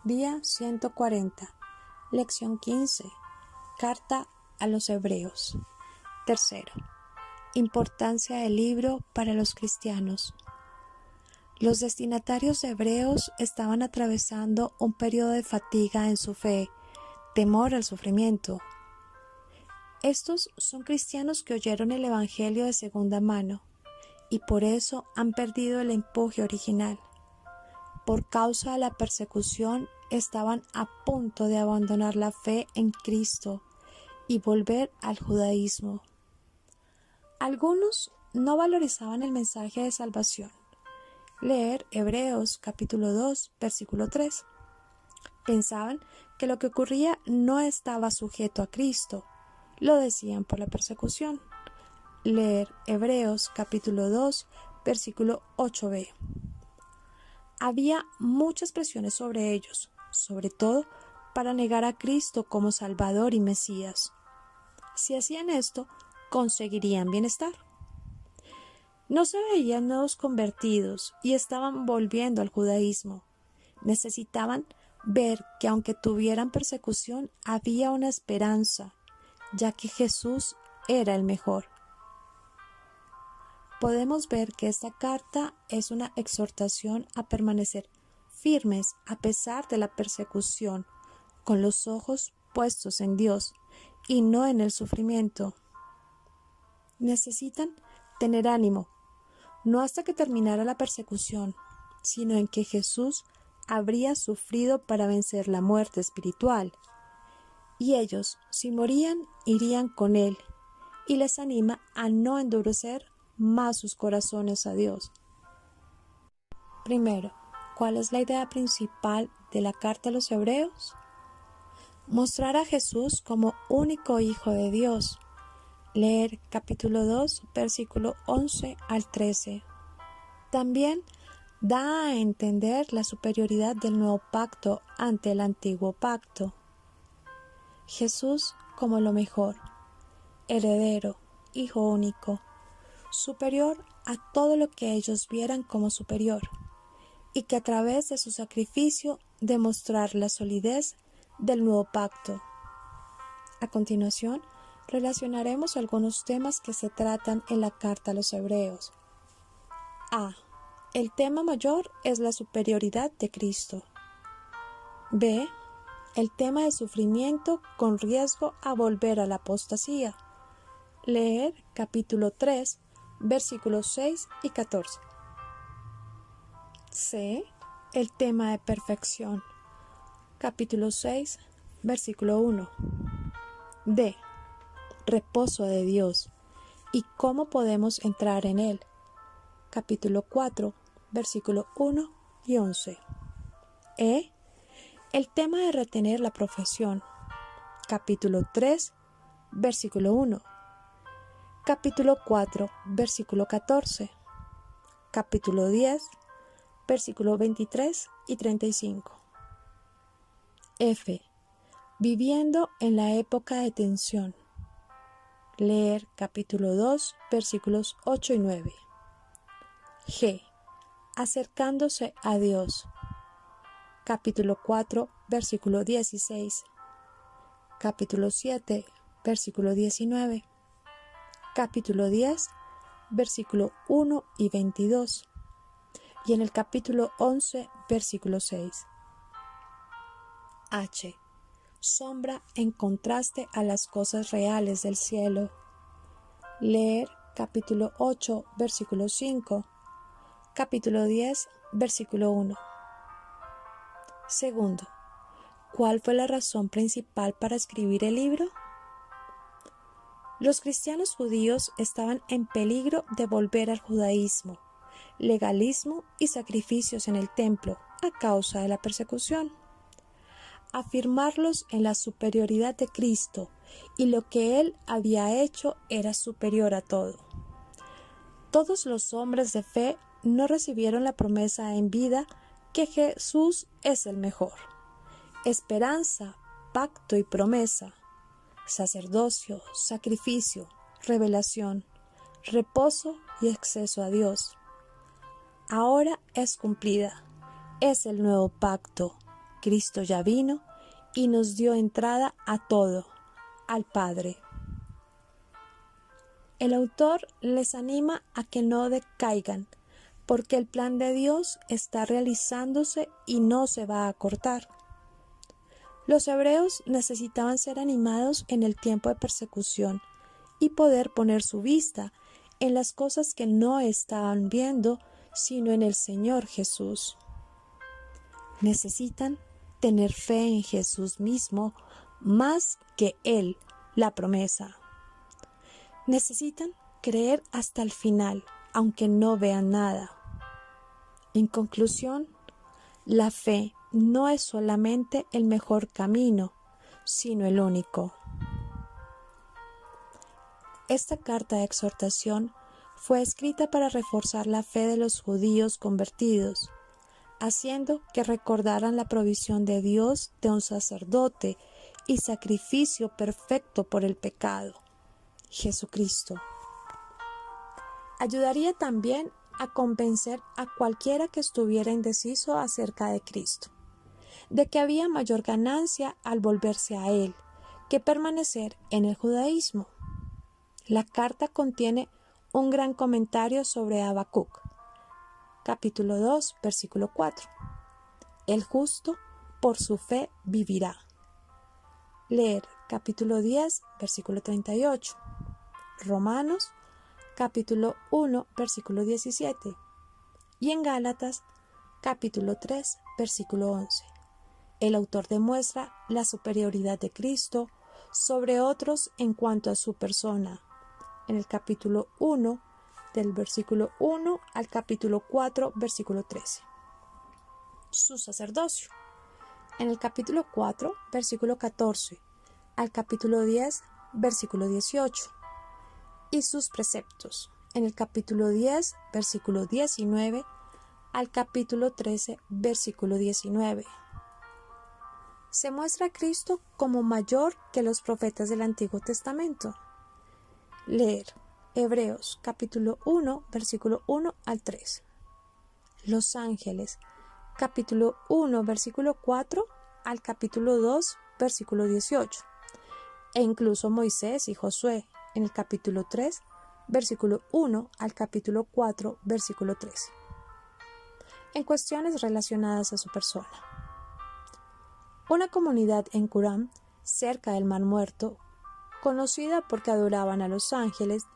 Día 140. Lección 15. Carta a los Hebreos. Tercero. Importancia del libro para los cristianos. Los destinatarios de Hebreos estaban atravesando un periodo de fatiga en su fe, temor al sufrimiento. Estos son cristianos que oyeron el Evangelio de segunda mano y por eso han perdido el empuje original. Por causa de la persecución, estaban a punto de abandonar la fe en Cristo y volver al judaísmo. Algunos no valorizaban el mensaje de salvación. Leer Hebreos capítulo 2, versículo 3. Pensaban que lo que ocurría no estaba sujeto a Cristo. Lo decían por la persecución. Leer Hebreos capítulo 2, versículo 8b. Había muchas presiones sobre ellos, sobre todo para negar a Cristo como Salvador y Mesías. Si hacían esto, conseguirían bienestar. No se veían nuevos convertidos y estaban volviendo al judaísmo. Necesitaban ver que aunque tuvieran persecución, había una esperanza, ya que Jesús era el mejor. Podemos ver que esta carta es una exhortación a permanecer firmes a pesar de la persecución, con los ojos puestos en Dios y no en el sufrimiento. Necesitan tener ánimo, no hasta que terminara la persecución, sino en que Jesús habría sufrido para vencer la muerte espiritual. Y ellos, si morían, irían con Él, y les anima a no endurecer más sus corazones a Dios. Primero, ¿cuál es la idea principal de la carta a los Hebreos? Mostrar a Jesús como único Hijo de Dios. Leer capítulo 2, versículo 11 al 13. También da a entender la superioridad del nuevo pacto ante el antiguo pacto. Jesús como lo mejor, heredero, Hijo único, superior a todo lo que ellos vieran como superior, y que a través de su sacrificio demostrar la solidez del nuevo pacto. A continuación, relacionaremos algunos temas que se tratan en la carta a los Hebreos. A. El tema mayor es la superioridad de Cristo. B. El tema de sufrimiento con riesgo a volver a la apostasía. Leer capítulo 3, versículos 6 y 14. C. El tema de perfección. Capítulo 6, versículo 1. D. Reposo de Dios y cómo podemos entrar en él. Capítulo 4, versículo 1 y 11. E. El tema de retener la profesión. Capítulo 3, versículo 1. Capítulo 4, versículo 14. Capítulo 10, versículo 23 y 35. F. Viviendo en la época de tensión. Leer capítulo 2, versículos 8 y 9. G. Acercándose a Dios. Capítulo 4, versículo 16. Capítulo 7, versículo 19. Capítulo 10, versículo 1 y 22. Y en el capítulo 11, versículo 6. H. Sombra en contraste a las cosas reales del cielo. Leer capítulo 8, versículo 5. Capítulo 10, versículo 1. Segundo, ¿cuál fue la razón principal para escribir el libro? Los cristianos judíos estaban en peligro de volver al judaísmo, legalismo y sacrificios en el templo a causa de la persecución. Afirmarlos en la superioridad de Cristo y lo que Él había hecho era superior a todo. Todos los hombres de fe no recibieron la promesa en vida que Jesús es el mejor. Esperanza, pacto y promesa, sacerdocio, sacrificio, revelación, reposo y acceso a Dios. Ahora es cumplida, es el nuevo pacto. Cristo ya vino y nos dio entrada a todo, al Padre. El autor les anima a que no decaigan, porque el plan de Dios está realizándose y no se va a cortar. Los hebreos necesitaban ser animados en el tiempo de persecución y poder poner su vista en las cosas que no estaban viendo, sino en el Señor Jesús. Necesitan tener fe en Jesús mismo más que Él, la promesa. Necesitan creer hasta el final, aunque no vean nada. En conclusión, la fe no es solamente el mejor camino, sino el único. Esta carta de exhortación fue escrita para reforzar la fe de los judíos convertidos, haciendo que recordaran la provisión de Dios de un sacerdote y sacrificio perfecto por el pecado, Jesucristo. Ayudaría también a convencer a cualquiera que estuviera indeciso acerca de Cristo, de que había mayor ganancia al volverse a Él que permanecer en el judaísmo. La carta contiene un gran comentario sobre Habacuc, capítulo 2, versículo 4. El justo por su fe vivirá. Leer capítulo 10, versículo 38. Romanos, capítulo 1, versículo 17. Y en Gálatas, capítulo 3, versículo 11. El autor demuestra la superioridad de Cristo sobre otros en cuanto a su persona. En el capítulo 1, del versículo 1 al capítulo 4, versículo 13. Su sacerdocio. En el capítulo 4, versículo 14, al capítulo 10, versículo 18. Y sus preceptos. En el capítulo 10, versículo 19, al capítulo 13, versículo 19. Se muestra a Cristo como mayor que los profetas del Antiguo Testamento. Leer Hebreos capítulo 1, versículo 1 al 3. Los ángeles, capítulo 1, versículo 4 al capítulo 2, versículo 18. E incluso Moisés y Josué, en el capítulo 3, versículo 1 al capítulo 4, versículo 13. En cuestiones relacionadas a su persona. Una comunidad en Qumran, cerca del Mar Muerto, conocida porque adoraban a los ángeles,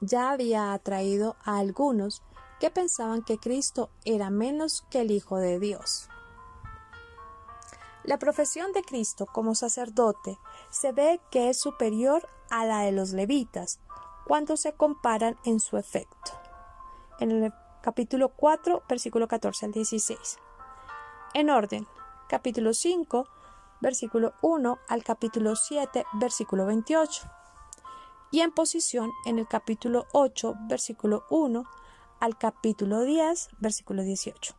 ya había atraído a algunos que pensaban que Cristo era menos que el Hijo de Dios. La profesión de Cristo como sacerdote se ve que es superior a la de los levitas cuando se comparan en su efecto. En el capítulo 4, versículo 14 al 16. En orden, capítulo 5, versículo 1 al capítulo 7, versículo 28. Y en posición en el capítulo 8, versículo 1 al capítulo 10, versículo 18.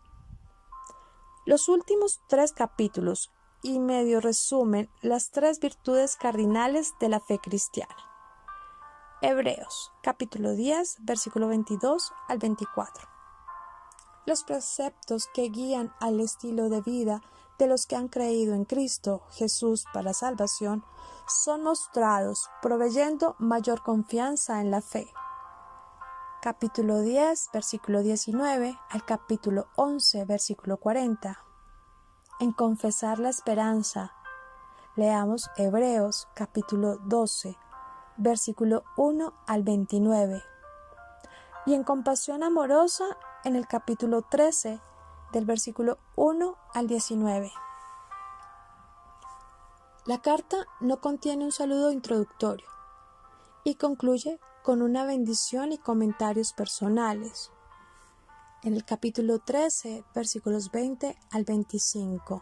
Los últimos 3 capítulos y medio resumen las 3 virtudes cardinales de la fe cristiana. Hebreos, capítulo 10, versículo 22 al 24. Los preceptos que guían al estilo de vida de los que han creído en Cristo Jesús para salvación son mostrados, proveyendo mayor confianza en la fe. Capítulo 10, versículo 19 al capítulo 11, versículo 40. En confesar la esperanza, leamos Hebreos, capítulo 12, versículo 1 al 29. Y en compasión amorosa, en el capítulo 13, del versículo 1 al 19. La carta no contiene un saludo introductorio y concluye con una bendición y comentarios personales. En el capítulo 13, versículos 20 al 25.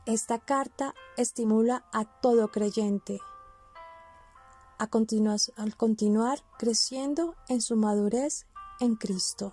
Esta carta estimula a todo creyente al continuar creciendo en su madurez en Cristo.